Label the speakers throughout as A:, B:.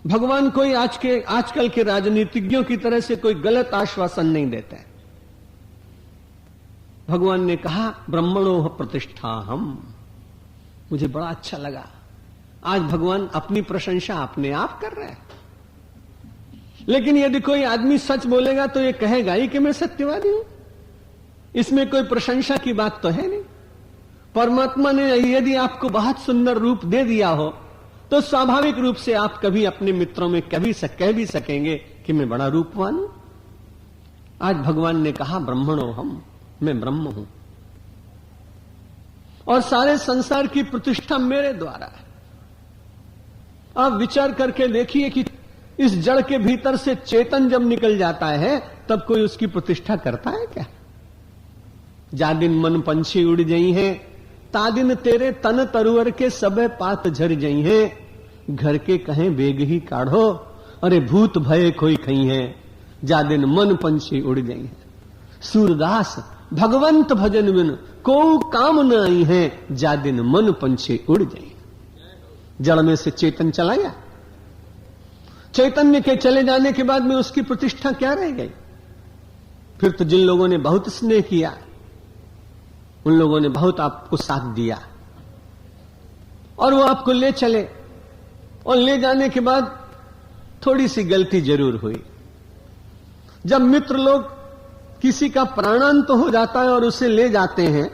A: भगवान कोई आजकल के राजनीतिज्ञों की तरह से कोई गलत आश्वासन नहीं देते। भगवान ने कहा ब्रह्मणोह प्रतिष्ठा हम। मुझे बड़ा अच्छा लगा, आज भगवान अपनी प्रशंसा अपने आप कर रहे हैं। लेकिन यदि कोई आदमी सच बोलेगा तो ये कहेगा ही कि मैं सत्यवादी हूं, इसमें कोई प्रशंसा की बात तो है नहीं। परमात्मा ने यदि आपको बहुत सुंदर रूप दे दिया हो तो स्वाभाविक रूप से आप कभी अपने मित्रों में कह भी सकेंगे कि मैं बड़ा रूपवान हूं। आज भगवान ने कहा ब्रह्मणो हम, मैं ब्रह्म हूं और सारे संसार की प्रतिष्ठा मेरे द्वारा है। आप विचार करके देखिए कि इस जड़ के भीतर से चेतन जब निकल जाता है तब कोई उसकी प्रतिष्ठा करता है क्या? जा दिन मन पंछी उड़ जई हैं, ता दिन तेरे तन तरुवर के सबे पात झर जई हैं। घर के कहें बेग ही काढ़ो, अरे भूत भय कोई खई है, जा दिन मन पंछी उड़ जई हैं। सूरदास भगवंत भजन बिन को काम न आई है, जा दिन मन पंछी उड़ जाए। जड़ में से चेतन चला गया, चैतन्य के चले जाने के बाद में उसकी प्रतिष्ठा क्या रह गई? फिर तो जिन लोगों ने बहुत स्नेह किया उन लोगों ने बहुत आपको साथ दिया और वो आपको ले चले, और ले जाने के बाद थोड़ी सी गलती जरूर हुई। जब मित्र लोग किसी का प्राणांत तो हो जाता है और उसे ले जाते हैं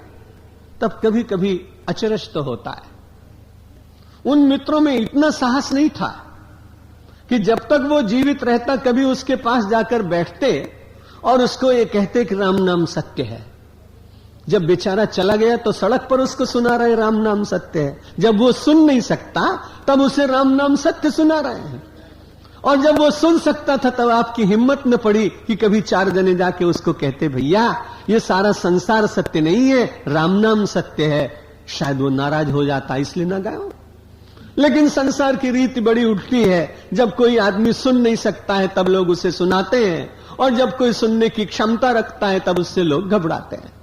A: तब कभी कभी अचरज तो होता है। उन मित्रों में इतना साहस नहीं था कि जब तक वो जीवित रहता कभी उसके पास जाकर बैठते और उसको ये कहते कि राम नाम सत्य है। जब बेचारा चला गया तो सड़क पर उसको सुना रहे राम नाम सत्य है। जब वो सुन नहीं सकता तब उसे राम नाम सत्य सुना रहे हैं, और जब वो सुन सकता था तब आपकी हिम्मत न पड़ी कि कभी 4 जने जाके उसको कहते भैया ये सारा संसार सत्य नहीं है, राम नाम सत्य है। शायद वो नाराज हो जाता इसलिए ना गाया। लेकिन संसार की रीति बड़ी उल्टी है, जब कोई आदमी सुन नहीं सकता है तब लोग उसे सुनाते हैं, और जब कोई सुनने की क्षमता रखता है तब उससे लोग घबराते हैं।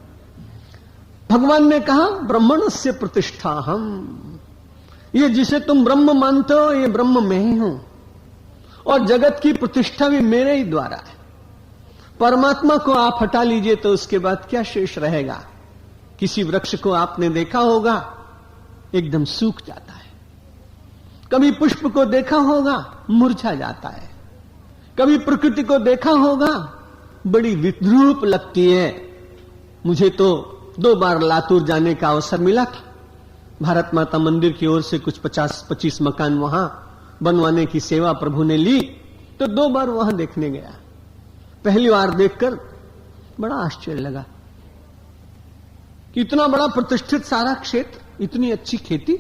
A: भगवान ने कहा ब्रह्मणस्य प्रतिष्ठा हम, ये जिसे तुम ब्रह्म मानते हो ये ब्रह्म मैं ही हूं, और जगत की प्रतिष्ठा भी मेरे ही द्वारा है। परमात्मा को आप हटा लीजिए तो उसके बाद क्या शेष रहेगा? किसी वृक्ष को आपने देखा होगा एकदम सूख जाता है, कभी पुष्प को देखा होगा मुरझा जाता है, कभी प्रकृति को देखा होगा बड़ी विद्रूप लगती है। मुझे तो 2 बार लातूर जाने का अवसर मिला था। भारत माता मंदिर की ओर से कुछ 50-25 मकान वहां बनवाने की सेवा प्रभु ने ली, तो 2 बार वहां देखने गया। पहली बार देखकर बड़ा आश्चर्य लगा कि इतना बड़ा प्रतिष्ठित सारा क्षेत्र, इतनी अच्छी खेती,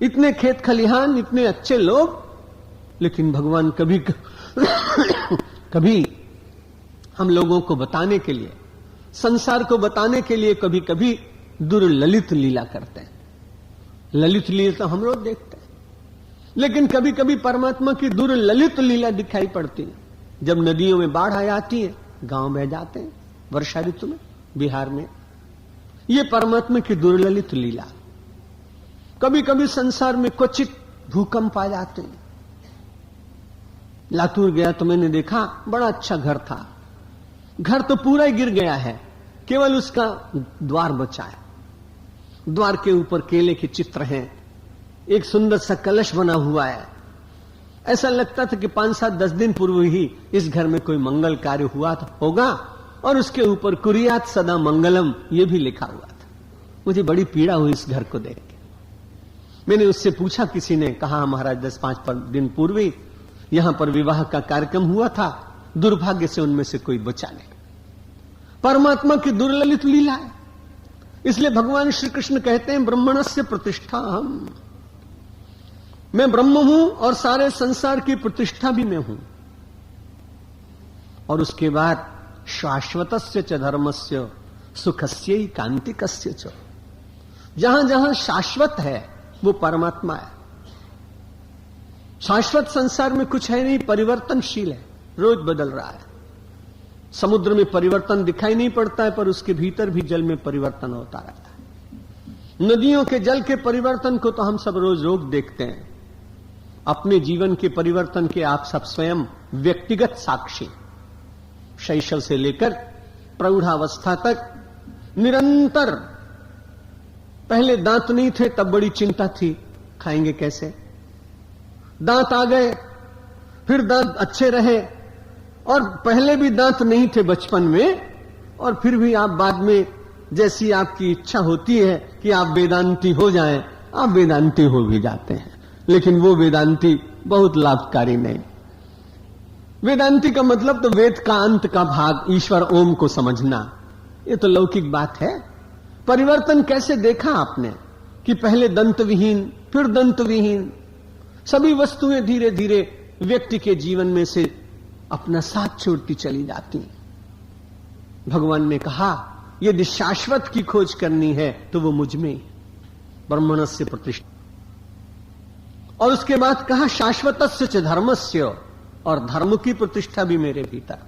A: इतने खेत खलिहान, इतने अच्छे लोग, लेकिन भगवान कभी कभी हम लोगों को बताने के लिए, संसार को बताने के लिए कभी कभी दुर्ललित लीला करते हैं। ललित लीला तो हम लोग देखते हैं, लेकिन कभी कभी परमात्मा की दुर्ललित लीला दिखाई पड़ती है। जब नदियों में बाढ़ आ जाती है, गांव बह जाते हैं वर्षा ऋतु में बिहार में, ये परमात्मा की दुर्ललित लीला। कभी कभी संसार में क्वचित भूकंप आ जाते हैं। लातूर गया तो मैंने देखा बड़ा अच्छा घर था, घर तो पूरा ही गिर गया है, केवल उसका द्वार बचा है। द्वार के ऊपर केले के चित्र हैं, एक सुंदर सा कलश बना हुआ है। ऐसा लगता था कि 5-7-10 दिन पूर्व ही इस घर में कोई मंगल कार्य हुआ होगा, और उसके ऊपर कुरियात सदा मंगलम ये भी लिखा हुआ था। मुझे बड़ी पीड़ा हुई इस घर को देख के। मैंने उससे पूछा, किसी ने कहा महाराज 10-5 दिन पूर्व ही यहां पर विवाह का कार्यक्रम हुआ था, दुर्भाग्य से उनमें से कोई बचा नहीं। परमात्मा की दुर्ललित लीला है। इसलिए भगवान श्री कृष्ण कहते हैं ब्रह्मणस्य प्रतिष्ठा हम, मैं ब्रह्म हूं और सारे संसार की प्रतिष्ठा भी मैं हूं। और उसके बाद शाश्वतस्य च धर्मस्य सुखस्य कांतिकस्य च, जहां जहां शाश्वत है वो परमात्मा है। शाश्वत संसार में कुछ है नहीं, परिवर्तनशील है, रोज बदल रहा है। समुद्र में परिवर्तन दिखाई नहीं पड़ता है, पर उसके भीतर भी जल में परिवर्तन होता रहता है। नदियों के जल के परिवर्तन को तो हम सब रोज देखते हैं। अपने जीवन के परिवर्तन के आप सब स्वयं व्यक्तिगत साक्षी। शैशव से लेकर प्रौढ़ावस्था तक निरंतर, पहले दांत नहीं थे तब बड़ी चिंता थी, खाएंगे कैसे। दांत आ गए, फिर दांत अच्छे रहे, और पहले भी दांत नहीं थे बचपन में, और फिर भी आप बाद में जैसी आपकी इच्छा होती है कि आप वेदांती हो जाएं, आप वेदांती हो भी जाते हैं। लेकिन वो वेदांती बहुत लाभकारी नहीं। वेदांती का मतलब तो वेद का अंत का भाग ईश्वर ओम को समझना, ये तो लौकिक बात है। परिवर्तन कैसे देखा आपने कि पहले दंत विहीन, फिर दंत विहीन, सभी वस्तुएं धीरे धीरे व्यक्ति के जीवन में से अपना साथ छोड़ती चली जाती। भगवान ने कहा यदि शाश्वत की खोज करनी है तो वो मुझ में, ब्रह्मणस्य प्रतिष्ठा। और उसके बाद कहा शाश्वतस्य च धर्मस्य, और धर्म की प्रतिष्ठा भी मेरे भीतर।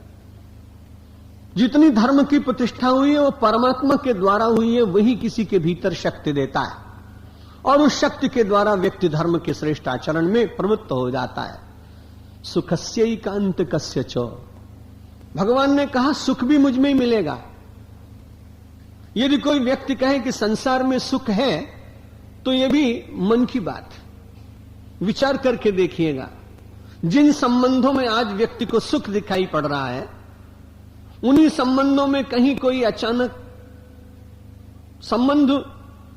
A: जितनी धर्म की प्रतिष्ठा हुई है वो परमात्मा के द्वारा हुई है, वही किसी के भीतर शक्ति देता है, और उस शक्ति के द्वारा व्यक्ति धर्म के श्रेष्ठ आचरण में प्रवृत्त हो जाता है। सुखस्यैकान्तिकस्य च, भगवान ने कहा सुख भी मुझ में ही मिलेगा। यदि कोई व्यक्ति कहे कि संसार में सुख है तो यह भी मन की बात, विचार करके देखिएगा। जिन संबंधों में आज व्यक्ति को सुख दिखाई पड़ रहा है, उन्हीं संबंधों में कहीं कोई अचानक संबंध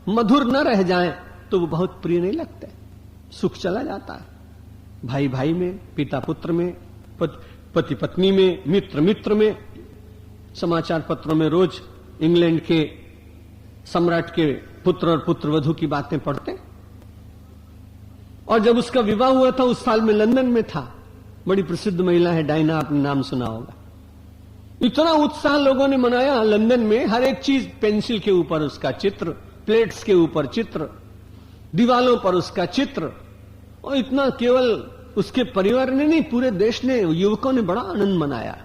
A: मधुर न रह जाए तो वो बहुत प्रिय नहीं लगते, सुख चला जाता है। भाई भाई में, पिता पुत्र में, पति पत्नी में, मित्र मित्र में। समाचार पत्रों में रोज इंग्लैंड के सम्राट के पुत्र और पुत्रवधू की बातें पढ़ते। और जब उसका विवाह हुआ था उस साल में लंदन में था, बड़ी प्रसिद्ध महिला है डायना, आपने नाम सुना होगा। इतना उत्साह लोगों ने मनाया लंदन में, हर एक चीज पेंसिल के ऊपर उसका चित्र, प्लेट्स के ऊपर चित्र, दीवालों पर उसका चित्र, और इतना केवल उसके परिवार ने नहीं, पूरे देश ने, युवकों ने बड़ा आनंद मनाया।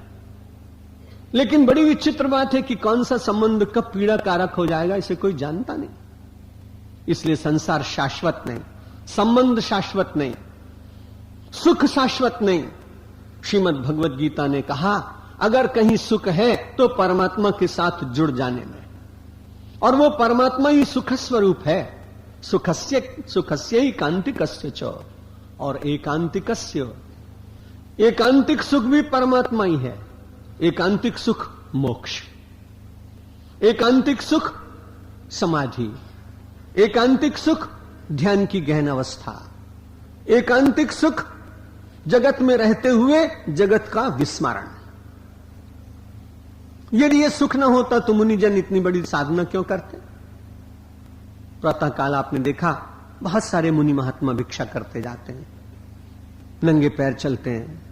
A: लेकिन बड़ी विचित्र बात है कि कौन सा संबंध कब पीड़ा कारक हो जाएगा इसे कोई जानता नहीं। इसलिए संसार शाश्वत नहीं, संबंध शाश्वत नहीं, सुख शाश्वत नहीं। श्रीमद् भगवद गीता ने कहा अगर कहीं सुख है तो परमात्मा के साथ जुड़ जाने में, और वो परमात्मा ही सुख स्वरूप है। सुखस्य एकांतिकस्य च, और एकांतिकस्य, एकांतिक सुख भी परमात्मा ही है। एकांतिक सुख मोक्ष, एकांतिक सुख समाधि, एकांतिक सुख ध्यान की गहन अवस्था, एकांतिक सुख जगत में रहते हुए जगत का विस्मरण। यदि यह सुख न होता तो मुनिजन इतनी बड़ी साधना क्यों करते। प्रातः काल आपने देखा बहुत सारे मुनि महात्मा भिक्षा करते जाते हैं, नंगे पैर चलते हैं,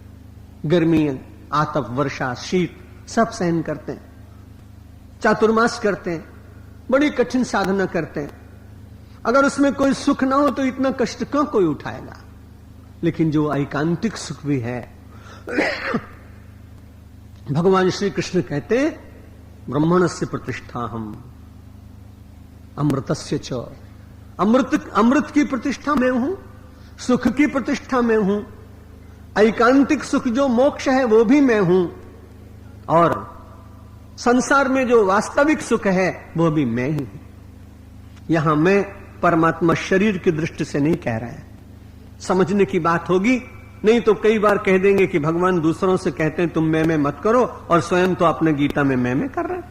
A: गर्मी, आतप, वर्षा, शीत सब सहन करते हैं, चातुर्मास करते हैं, बड़ी कठिन साधना करते हैं। अगर उसमें कोई सुख ना हो तो इतना कष्ट क्यों कोई उठाएगा। लेकिन जो एकांतिक सुख भी है, भगवान श्री कृष्ण कहते हैं ब्रह्मणस्य प्रतिष्ठा हम अमृतस्य च, अमृत की प्रतिष्ठा में हूं, सुख की प्रतिष्ठा में हूं, एकांतिक सुख जो मोक्ष है वो भी मैं हूं, और संसार में जो वास्तविक सुख है वो भी मैं ही हूं। यहां मैं परमात्मा शरीर की दृष्टि से नहीं कह रहा है, समझने की बात होगी। नहीं तो कई बार कह देंगे कि भगवान दूसरों से कहते हैं तुम मैं मत करो, और स्वयं तो अपने गीता में मैं कर रहे हैं।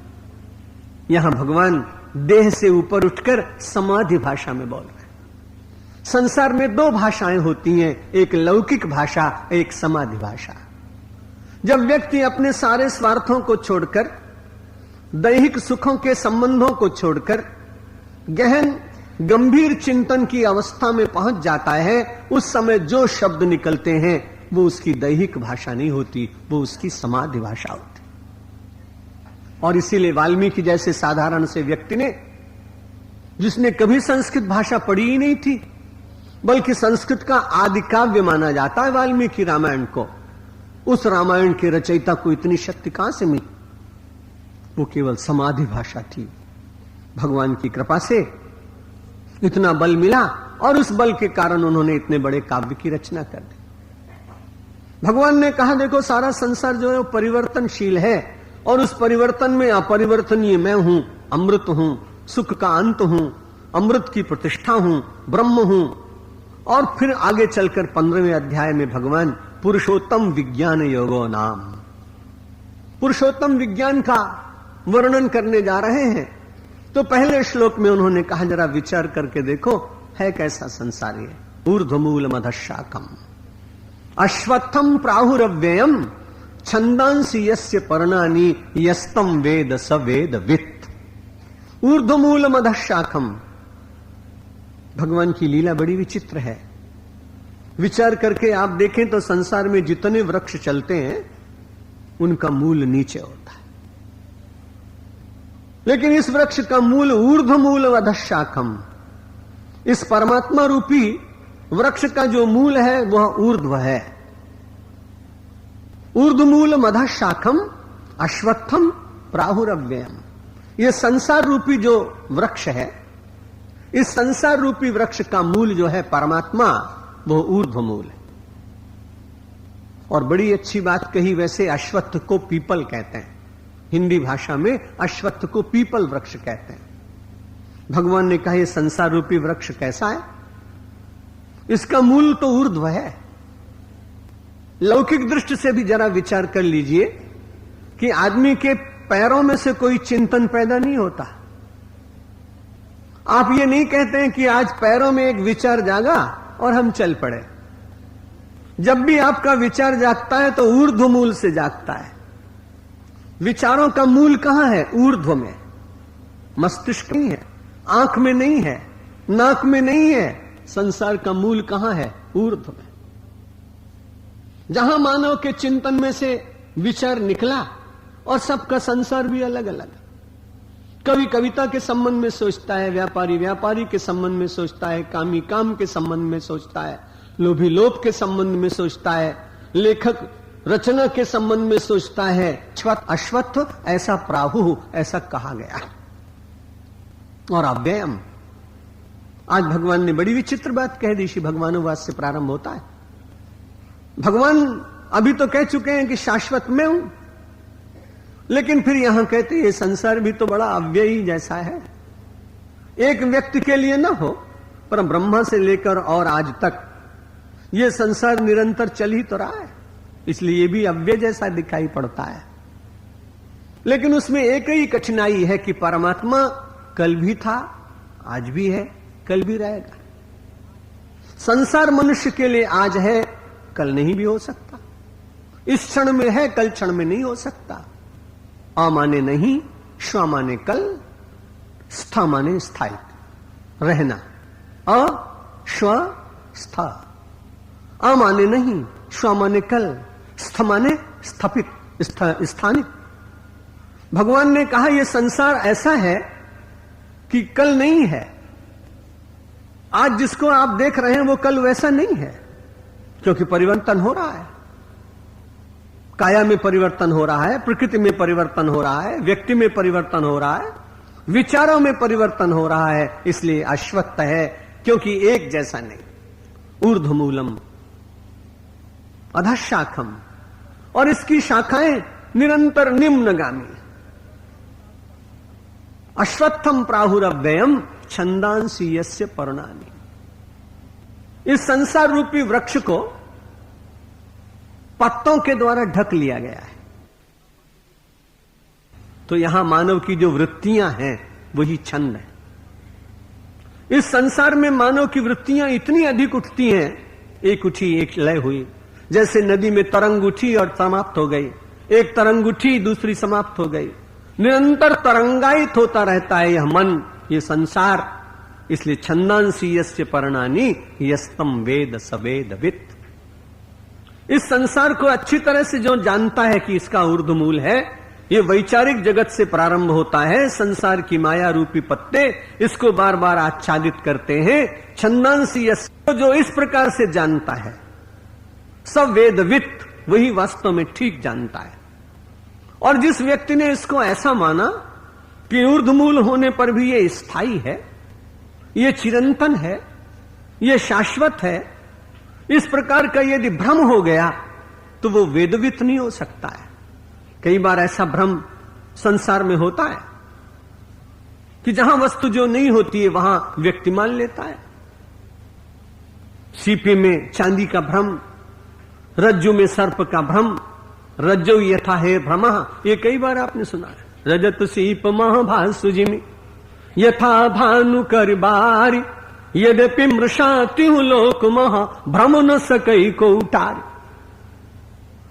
A: यहां भगवान देह से ऊपर उठकर समाधि भाषा में बोल रहे हैं। संसार में दो भाषाएं होती हैं, एक लौकिक भाषा, एक समाधि भाषा। जब व्यक्ति अपने सारे स्वार्थों को छोड़कर, दैहिक सुखों के संबंधों को छोड़कर गहन गंभीर चिंतन की अवस्था में पहुंच जाता है, उस समय जो शब्द निकलते हैं वो उसकी दैहिक भाषा नहीं होती, वो उसकी समाधि भाषा होती। और इसीलिए वाल्मीकि जैसे साधारण से व्यक्ति ने, जिसने कभी संस्कृत भाषा पढ़ी ही नहीं थी, बल्कि संस्कृत का आदि काव्य माना जाता है वाल्मीकि रामायण को, उस रामायण के रचयिता को इतनी शक्ति कहां से मिली। वो केवल समाधि भाषा थी। भगवान की कृपा से इतना बल मिला और उस बल के कारण उन्होंने इतने बड़े काव्य की रचना कर दी। भगवान ने कहा देखो सारा संसार जो है वो परिवर्तनशील है और उस परिवर्तन में अपरिवर्तनीय मैं हूं, अमृत हूं, सुख का अंत हूं, अमृत की प्रतिष्ठा हूं, ब्रह्म हूं। और फिर आगे चलकर 15वें अध्याय में भगवान पुरुषोत्तम विज्ञान योगो नाम, पुरुषोत्तम विज्ञान का वर्णन करने जा रहे हैं। तो पहले श्लोक में उन्होंने कहा जरा विचार करके देखो है कैसा संसार ये। ऊर्ध्वमूल मधशाकम अश्वत्थम प्राहुरव्ययम छंदांसी यस्य पर्णानि यस्तम वेद स वेद वित्त। ऊर्ध्वमूल मधशाकम, भगवान की लीला बड़ी विचित्र है। विचार करके आप देखें तो संसार में जितने वृक्ष चलते हैं उनका मूल नीचे होता है, लेकिन इस वृक्ष का मूल ऊर्ध्वमूल अधशाखम, इस परमात्मा रूपी वृक्ष का जो मूल है वह ऊर्ध्व है। ऊर्ध्वमूल मधशाखम अश्वत्थम प्राहुरव्ययम, यह संसार रूपी जो वृक्ष है, इस संसार रूपी वृक्ष का मूल जो है परमात्मा, वो ऊर्ध्वमूल है। और बड़ी अच्छी बात कही, वैसे अश्वत्थ को पीपल कहते हैं, हिंदी भाषा में अश्वत्थ को पीपल वृक्ष कहते हैं। भगवान ने कहा यह संसार रूपी वृक्ष कैसा है, इसका मूल तो ऊर्ध्व है। लौकिक दृष्टि से भी जरा विचार कर लीजिए कि आदमी के पैरों में से कोई चिंतन पैदा नहीं होता। आप ये नहीं कहते हैं कि आज पैरों में एक विचार जागा और हम चल पड़े। जब भी आपका विचार जागता है तो ऊर्ध्व मूल से जागता है। विचारों का मूल कहां है? ऊर्ध्व में। मस्तिष्क नहीं है, आंख में नहीं है, नाक में नहीं है। संसार का मूल कहां है? ऊर्ध्व में। जहां मानव के चिंतन में से विचार निकला, और सबका संसार भी अलग अलग। कवि कविता के संबंध में सोचता है, व्यापारी व्यापारी के संबंध में सोचता है, कामी काम के संबंध में सोचता है, लोभी लोभ के संबंध में सोचता है, लेखक रचना के संबंध में सोचता है। अश्वत्थ ऐसा प्राहु, ऐसा कहा गया। और अव्ययम, आज भगवान ने बड़ी विचित्र बात कह दी। श्री भगवानुवाद से प्रारंभ होता है। भगवान अभी तो कह चुके हैं कि शाश्वत मैं हूं, लेकिन फिर यहां कहते ये संसार भी तो बड़ा अव्ययी जैसा है। एक व्यक्ति के लिए ना हो, पर ब्रह्मा से लेकर और आज तक ये संसार निरंतर चल ही तो रहा है, इसलिए ये भी अव्यय जैसा दिखाई पड़ता है। लेकिन उसमें एक ही कठिनाई है कि परमात्मा कल भी था, आज भी है, कल भी रहेगा। संसार मनुष्य के लिए आज है, कल नहीं भी हो सकता। इस क्षण में है, कल क्षण में नहीं हो सकता। आ माने नहीं, श्व माने कल, स्था माने स्थायित्व, रहना। अ श्व स्था। आ माने नहीं, श्व माने कल, स्थ माने स्थापित, स्थानिक। भगवान ने कहा यह संसार ऐसा है कि कल नहीं है। आज जिसको आप देख रहे हैं वो कल वैसा नहीं है, क्योंकि परिवर्तन हो रहा है। काया में परिवर्तन हो रहा है, प्रकृति में परिवर्तन हो रहा है, व्यक्ति में परिवर्तन हो रहा है, विचारों में परिवर्तन हो रहा है। इसलिए अश्वत्थ है, क्योंकि एक जैसा नहीं। ऊर्ध्वमूलम अधशाखम, और इसकी शाखाएं निरंतर निम्नगामी। अश्वत्थम प्राहुरव्ययम छंदांसी यस्य पर्णानि। इस संसार रूपी वृक्ष को पत्तों के द्वारा ढक लिया गया है। तो यहां मानव की जो वृत्तियां हैं वही छंद है। इस संसार में मानव की वृत्तियां इतनी अधिक उठती हैं, एक उठी एक लय हुई। जैसे नदी में तरंग उठी और समाप्त हो गई, एक तरंग उठी दूसरी समाप्त हो गई। निरंतर तरंगायित होता रहता है यह मन, ये संसार। इसलिए छंदांसी यस्य पर्णानि यस्तम वेद स वेद वित्त। इस संसार को अच्छी तरह से जो जानता है कि इसका ऊर्ध्वमूल है, ये वैचारिक जगत से प्रारंभ होता है। संसार की माया रूपी पत्ते इसको बार बार आच्छादित करते हैं। छंदांसी यस्य, जो इस प्रकार से जानता है, सब वेदवित्त, वही वास्तव में ठीक जानता है। और जिस व्यक्ति ने इसको ऐसा माना कि ऊर्ध्वमूल होने पर भी ये स्थायी है, ये चिरंतन है, ये शाश्वत है, इस प्रकार का यदि भ्रम हो गया तो वो वेदवित नहीं हो सकता है। कई बार ऐसा भ्रम संसार में होता है कि जहां वस्तु जो नहीं होती है वहां व्यक्ति मान लेता है। सीपी में चांदी का भ्रम, रज्जु में सर्प का भ्रम, रज्जो यथा है भ्रम, ये कई बार आपने सुना है। रजत सीप महाभासुजिमी यथा भानु कर बारी, यद्यपि मृषाति लोक महा भ्रम न सकई को उतार।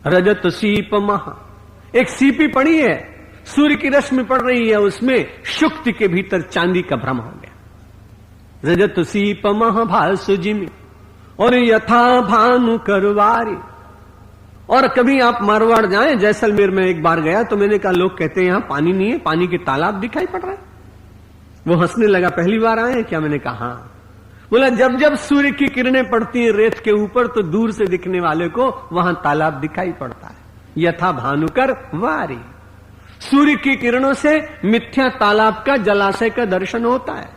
A: रजत सीप महा, एक सीपी पड़ी है, सूर्य की रश्मि पड़ रही है, उसमें शुक्ति के भीतर चांदी का भ्रम हो गया। रजत सीप महाभासुजिमी और यथा भानु करवारी। और कभी आप मारवाड़ जाएं, जैसलमेर में एक बार गया तो मैंने कहा, लोग कहते हैं यहां पानी नहीं है, पानी के तालाब दिखाई पड़ रहा है। वो हंसने लगा, पहली बार आए हैं क्या? मैंने कहा हाँ। बोला जब जब सूर्य की किरणें पड़ती हैं रेत के ऊपर तो दूर से दिखने वाले को वहां तालाब दिखाई पड़ता है। यथा भानुकर वारी, सूर्य की किरणों से मिथ्या तालाब का, जलाशय का दर्शन होता है।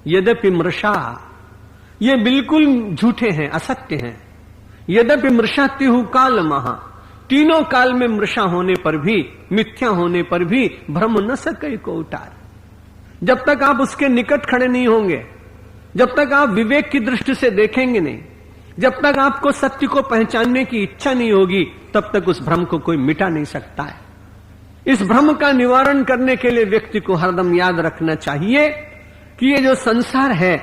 A: यद्यपि मृषा, ये बिल्कुल झूठे हैं, असत्य हैं। यद्यपि मृषात्यु काल महा, तीनों काल में मृषा होने पर भी, मिथ्या होने पर भी भ्रम न सके को उतार। जब तक आप उसके निकट खड़े नहीं होंगे, जब तक आप विवेक की दृष्टि से देखेंगे नहीं, जब तक आपको सत्य को पहचानने की इच्छा नहीं होगी, तब तक उस भ्रम को कोई मिटा नहीं सकता है। इस भ्रम का निवारण करने के लिए व्यक्ति को हरदम याद रखना चाहिए कि ये जो संसार है,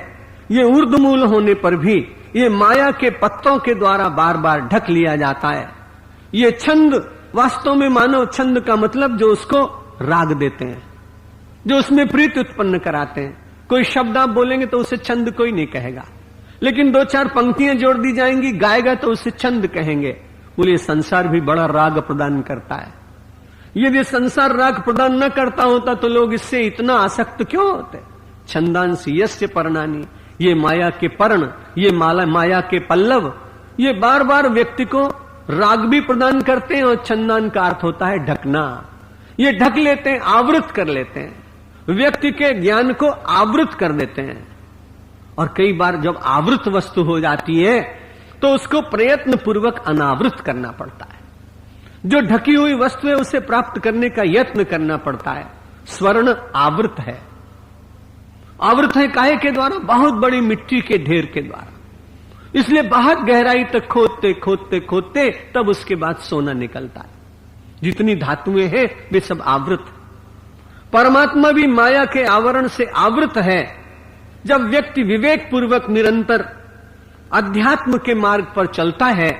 A: ये ऊर्ध्वमूल होने पर भी ये माया के पत्तों के द्वारा बार बार ढक लिया जाता है। ये छंद, वास्तव में मानव छंद का मतलब जो उसको राग देते हैं, जो उसमें प्रीति उत्पन्न कराते हैं। कोई शब्द आप बोलेंगे तो उसे छंद कोई नहीं कहेगा, लेकिन दो चार पंक्तियां जोड़ दी जाएंगी, गाएगा तो उसे छंद कहेंगे। बोलिए संसार भी बड़ा राग प्रदान करता है। यदि संसार राग प्रदान न करता होता तो लोग इससे इतना आसक्त क्यों होते? छंदांसी यस्य पर्णानी, ये माया के पर्ण, ये माया के पल्लव, ये बार बार व्यक्ति को राग भी प्रदान करते हैं। और छंदान का अर्थ होता है ढकना। ये ढक लेते हैं, आवृत कर लेते हैं, व्यक्ति के ज्ञान को आवृत कर देते हैं। और कई बार जब आवृत वस्तु हो जाती है तो उसको प्रयत्न पूर्वक अनावृत करना पड़ता है। जो ढकी हुई वस्तु है उसे प्राप्त करने का यत्न करना पड़ता है। स्वर्ण आवृत है। आवृत है काहे के द्वारा? बहुत बड़ी मिट्टी के ढेर के द्वारा। इसलिए बहुत गहराई तक खोदते खोदते खोदते तब उसके बाद सोना निकलता है। जितनी धातुएं हैं वे सब आवृत। परमात्मा भी माया के आवरण से आवृत है। जब व्यक्ति विवेक पूर्वक निरंतर अध्यात्म के मार्ग पर चलता है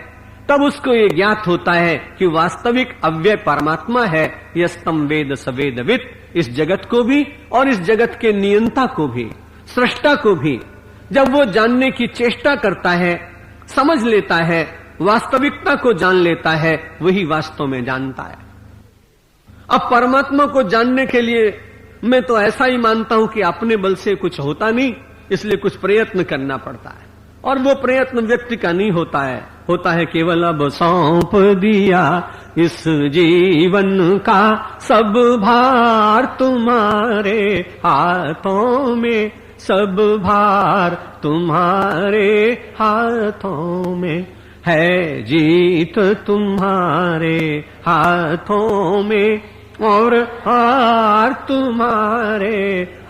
A: तब उसको ये ज्ञात होता है कि वास्तविक अव्यय परमात्मा है। यस्तम वेद सवेदवित्, इस जगत को भी और इस जगत के नियंता को भी, सृष्टा को भी जब वो जानने की चेष्टा करता है, समझ लेता है, वास्तविकता को जान लेता है, वही वास्तव में जानता है। अब परमात्मा को जानने के लिए मैं तो ऐसा ही मानता हूं कि अपने बल से कुछ होता नहीं, इसलिए कुछ प्रयत्न करना पड़ता है। और वो प्रयत्न व्यक्ति का नहीं होता है केवल अब सौंप दिया इस जीवन का सब भार तुम्हारे हाथों में, सब भार तुम्हारे हाथों में है, जीत तुम्हारे हाथों में और हार तुम्हारे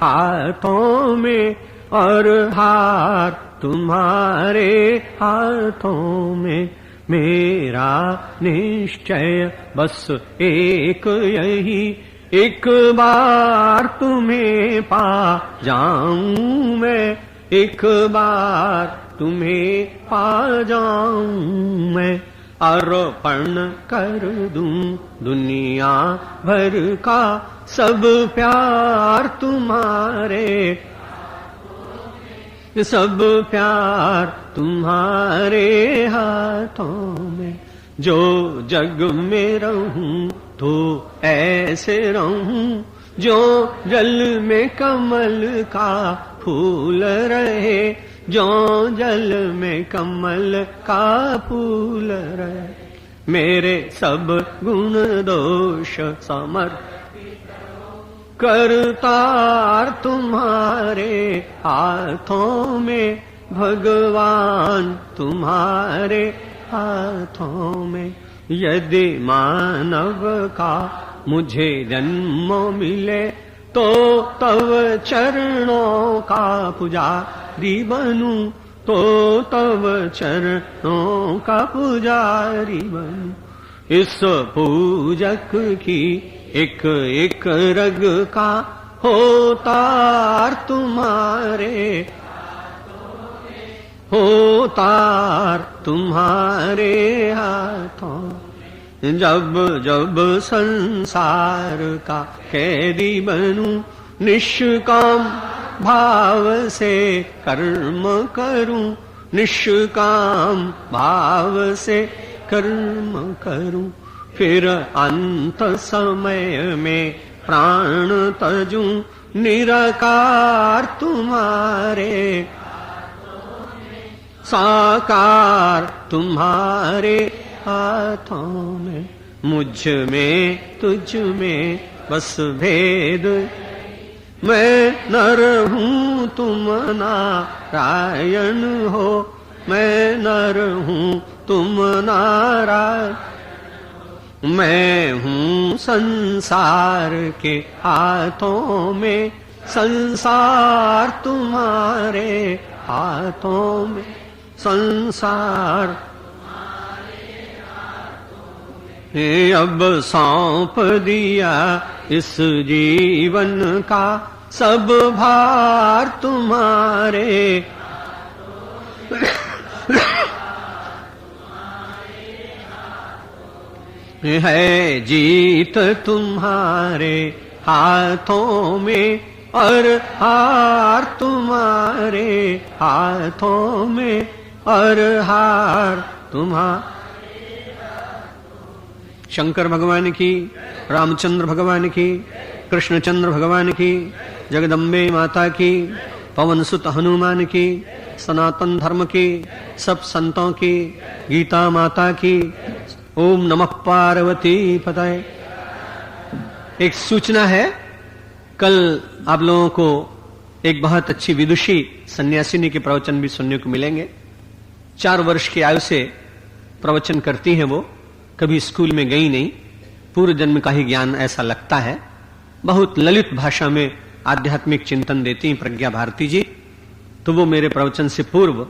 A: हाथों में और हार तुम्हारे हाथों में। मेरा निश्चय बस एक यही, एक बार तुम्हें पा जाऊं मैं, एक बार तुम्हें पा जाऊं मैं। अर्पण कर दूं दुनिया भर का सब प्यार तुम्हारे, सब प्यार तुम्हारे हाथों में। जो जग में रहूं तो ऐसे रहूं, जो जल में कमल का फूल रहे, जो जल में कमल का फूल रहे। मेरे सब गुण दोष समर्पित करतार तुम्हारे हाथों में, भगवान तुम्हारे हाथों में। यदि मानव का मुझे जन्म मिले तो तव चरणों का पुजारी बनूं, तो तव चरणों का पुजारी बनूं। इस पूजक की एक एक रग का होतार तुम्हारे, होतार तुम्हारे हाथों। जब जब संसार का कैदी बनूं, निष्काम भाव से कर्म करूं, निष्काम भाव से कर्म करूं। फिर अंत समय में प्राण तजूं, निराकार तुम्हारे, साकार तुम्हारे हाथों में। मुझ में तुझ में बस भेद, मैं नर हूँ तुम नारायण हो, मैं नर हूँ तुम नारायण। मैं हूँ संसार के हाथों में, संसार तुम्हारे हाथों में, संसार अब सौंप दिया इस जीवन का सब भार तुम्हारे। है जीत तुम्हारे हाथों में और हार तुम्हारे हाथों में, और हार तुम्हारे। शंकर भगवान की, रामचंद्र भगवान की, कृष्णचंद्र भगवान की, जगदम्बे माता की, पवन सुत हनुमान की, सनातन धर्म की, सब संतों की, गीता माता की। ओम नमः पार्वती पतये। एक सूचना है, कल आप लोगों को एक बहुत अच्छी विदुषी सन्यासिनी के प्रवचन भी सुनने को मिलेंगे। 4 वर्ष की आयु से प्रवचन करती हैं वो, कभी स्कूल में गई नहीं, पूर्व जन्म का ही ज्ञान ऐसा लगता है। बहुत ललित भाषा में आध्यात्मिक चिंतन देती हैं प्रज्ञा भारती जी। तो वो मेरे प्रवचन से पूर्व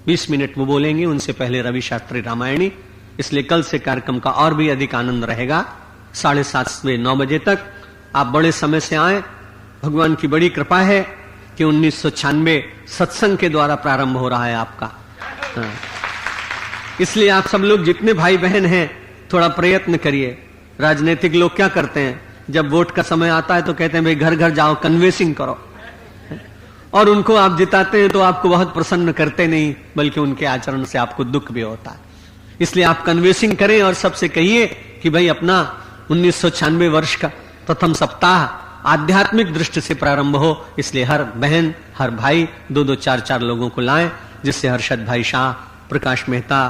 A: 20 मिनट वो बोलेंगे, उनसे पहले रवि शास्त्री रामायणी। इसलिए कल से कार्यक्रम का और भी अधिक आनंद रहेगा। 7:30 से 9 बजे तक आप बड़े समय से आए। भगवान की बड़ी कृपा है कि 1996 सत्संग के द्वारा प्रारंभ हो रहा है आपका। इसलिए आप सब लोग जितने भाई बहन हैं थोड़ा प्रयत्न करिए। राजनीतिक लोग क्या करते हैं, जब वोट का समय आता है तो कहते हैं भाई घर घर जाओ, कन्वेंसिंग करो, और उनको आप जिताते हैं तो आपको बहुत प्रसन्न करते नहीं, बल्कि उनके आचरण से आपको दुख भी होता है। इसलिए आप कन्वेंसिंग करें और सबसे कहिए कि भाई अपना 1996 वर्ष का प्रथम सप्ताह आध्यात्मिक दृष्टि से प्रारंभ हो। इसलिए हर बहन हर भाई 2-2 4-4 लोगों को लाएं, जिससे हर्षद भाई शाह, प्रकाश मेहता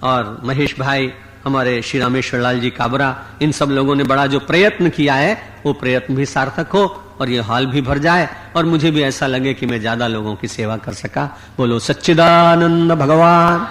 A: और महेश भाई, हमारे श्री रामेश्वर लाल जी काबरा, इन सब लोगों ने बड़ा जो प्रयत्न किया है वो प्रयत्न भी सार्थक हो और ये हॉल भी भर जाए और मुझे भी ऐसा लगे कि मैं ज्यादा लोगों की सेवा कर सका। बोलो सच्चिदानंद भगवान।